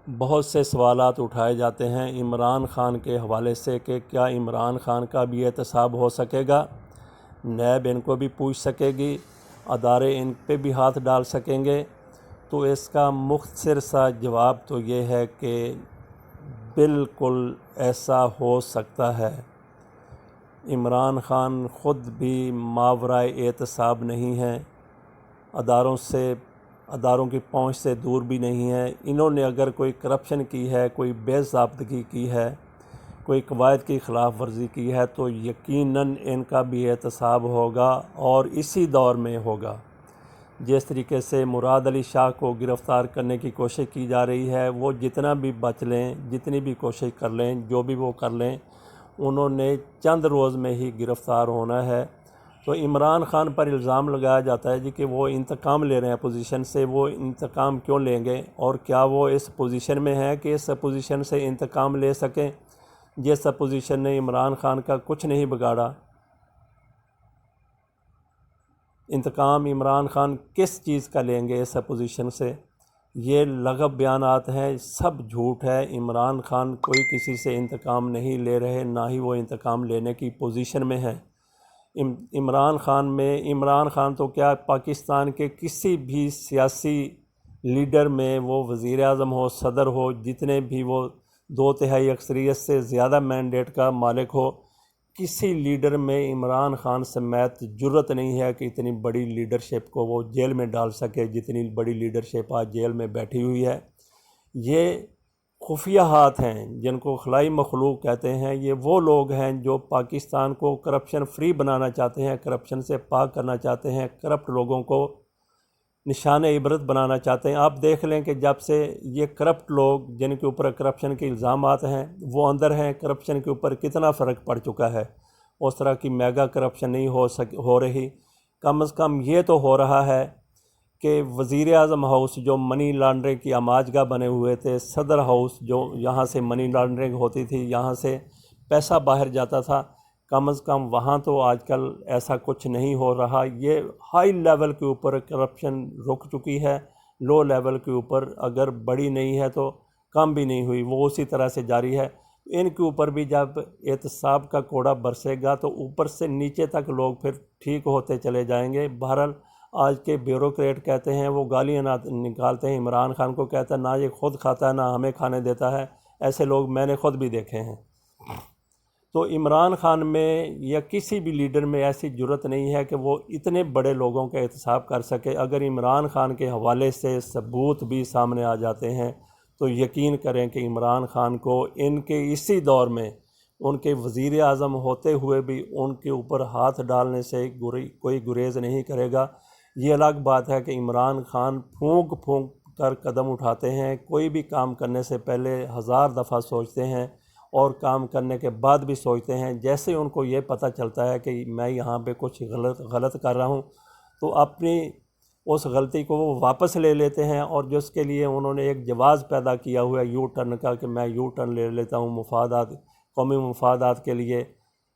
बहुत से सवालात उठाए जाते हैं इमरान ख़ान के हवाले से कि क्या इमरान ख़ान का भी एहतसाब हो सकेगा, नैब इनको भी पूछ सकेगी, अदारे इन पे भी हाथ डाल सकेंगे। तो इसका मुख्तसर सा जवाब तो ये है कि बिल्कुल ऐसा हो सकता है। इमरान ख़ान ख़ुद भी मावराए एहतसाब नहीं हैं, अदारों की पहुंच से दूर भी नहीं है। इन्होंने अगर कोई करप्शन की है, कोई बेज़ाब्तगी की है, कोई कवायद की ख़िलाफ़ वर्जी की है तो यकीनन इनका भी एहतसाब होगा और इसी दौर में होगा। जिस तरीके से मुराद अली शाह को गिरफ़्तार करने की कोशिश की जा रही है, वो जितना भी बच लें, जितनी भी कोशिश कर लें, जो भी वो कर लें, उन्होंने चंद रोज़ में ही गिरफ़्तार होना है। तो इमरान ख़ान पर इल्ज़ाम लगाया जाता है जी कि वो इंतकाम ले रहे हैं पोजीशन से। वो इंतकाम क्यों लेंगे और क्या वो इस पोजीशन में है कि इस पोजीशन से इंतकाम ले सकें जिस पोजीशन ने इमरान ख़ान का कुछ नहीं बिगाड़ा। इंतकाम इमरान ख़ान किस चीज़ का लेंगे इस पोजीशन से? ये लगब बयानात हैं, सब झूठ है। इमरान ख़ान कोई किसी से इंतकाम नहीं ले रहे, ना ही वो इंतकाम लेने की पोजीशन में है। इमरान ख़ान तो क्या पाकिस्तान के किसी भी सियासी लीडर में, वो वज़ीर आज़म हो, सदर हो, जितने भी वो 2/3 अक्सरियत से ज़्यादा मैंडेट का मालिक हो, किसी लीडर में इमरान ख़ान समेत जुर्रत नहीं है कि इतनी बड़ी लीडरशिप को वो जेल में डाल सके जितनी बड़ी लीडरशिप आज जेल में बैठी हुई है। ये खुफिया हाथ हैं जिनको खलाई मखलूक कहते हैं। ये वो लोग हैं जो पाकिस्तान को करप्शन फ्री बनाना चाहते हैं, करप्शन से पाक करना चाहते हैं, करप्ट लोगों को निशान इबरत बनाना चाहते हैं। आप देख लें कि जब से ये करप्ट लोग जिनके ऊपर करप्शन के इल्ज़ामात हैं वो अंदर हैं, करप्शन के ऊपर कितना फ़र्क पड़ चुका है। उस तरह की मेगा करप्शन नहीं हो रही। कम से कम ये तो हो रहा है कि वज़ीर आज़म हाउस जो मनी लॉन्ड्रिंग की आमाजगाह बने हुए थे, सदर हाउस जो यहाँ से मनी लॉन्ड्रिंग होती थी, यहाँ से पैसा बाहर जाता था, कम से कम वहाँ तो आजकल ऐसा कुछ नहीं हो रहा। ये हाई लेवल के ऊपर करप्शन रुक चुकी है, लो लेवल के ऊपर अगर बड़ी नहीं है तो कम भी नहीं हुई, वो उसी तरह से जारी है। इनके ऊपर भी जब एहतसाब का कोड़ा बरसेगा तो ऊपर से नीचे तक लोग फिर ठीक होते चले जाएंगे। बहरहाल आज के ब्यूरोक्रेट कहते हैं, वो गालियाँ निकालते हैं, इमरान ख़ान को कहता है ना ये खुद खाता है ना हमें खाने देता है। ऐसे लोग मैंने ख़ुद भी देखे हैं। तो इमरान ख़ान में या किसी भी लीडर में ऐसी जुर्रत नहीं है कि वो इतने बड़े लोगों का एहतसाब कर सके। अगर इमरान ख़ान के हवाले से सबूत भी सामने आ जाते हैं तो यकीन करें कि इमरान ख़ान को इनके इसी दौर में उनके वज़ीर आज़म होते हुए भी उनके ऊपर हाथ डालने से कोई गुरेज़ नहीं करेगा। ये अलग बात है कि इमरान ख़ान फूंक फूंक कर कदम उठाते हैं, कोई भी काम करने से पहले 1000 दफ़ा सोचते हैं और काम करने के बाद भी सोचते हैं। जैसे उनको ये पता चलता है कि मैं यहाँ पे कुछ गलत कर रहा हूँ तो अपनी उस गलती को वो वापस ले लेते हैं और जिसके लिए उन्होंने एक जवाज़ पैदा किया हुआ है यू टर्न का कि मैं यू टर्न ले लेता हूँ मुफादात, कौमी मुफादात के लिए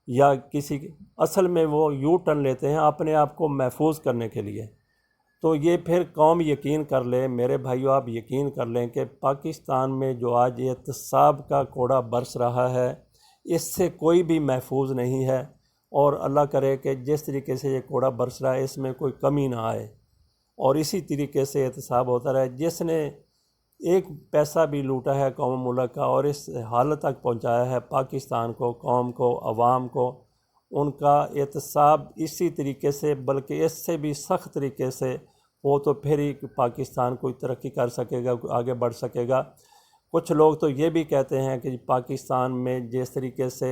या किसी असल में वो यू टर्न लेते हैं अपने आप को महफूज करने के लिए। तो ये फिर कौम यकीन कर ले, मेरे भाइयों आप यकीन कर लें कि पाकिस्तान में जो आज एहतसाब का कोड़ा बरस रहा है इससे कोई भी महफूज नहीं है। और अल्लाह करे कि जिस तरीके से ये कोड़ा बरस रहा है इसमें कोई कमी ना आए और इसी तरीके से एहतसाब होता रहे। जिसने एक पैसा भी लूटा है कौम मुल्क का और इस हालत तक पहुंचाया है पाकिस्तान को, कौम को, अवाम को, उनका एहतसाब इसी तरीके से बल्कि इससे भी सख्त तरीके से वो तो फिर ही पाकिस्तान कोई तरक्की कर सकेगा, आगे बढ़ सकेगा। कुछ लोग तो ये भी कहते हैं कि पाकिस्तान में जिस तरीके से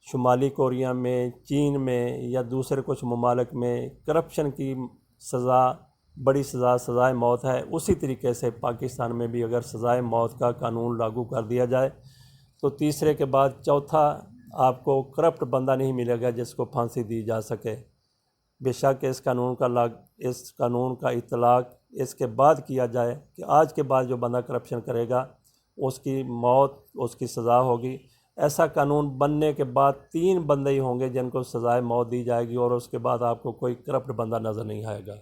शुमाली कोरिया में, चीन में या दूसरे कुछ ममालिक में करप्शन की सज़ा, बड़ी सज़ाए मौत है, उसी तरीके से पाकिस्तान में भी अगर सज़ाए मौत का कानून लागू कर दिया जाए तो तीसरे के बाद चौथा आपको करप्ट बंदा नहीं मिलेगा जिसको फांसी दी जा सके। बेशक इस कानून का इतलाक़ इसके बाद किया जाए कि आज के बाद जो बंदा करप्शन करेगा उसकी मौत, उसकी सज़ा होगी। ऐसा कानून बनने के बाद 3 बंदे ही होंगे जिनको सज़ाए मौत दी जाएगी और उसके बाद आपको कोई करप्ट बंदा नज़र नहीं आएगा।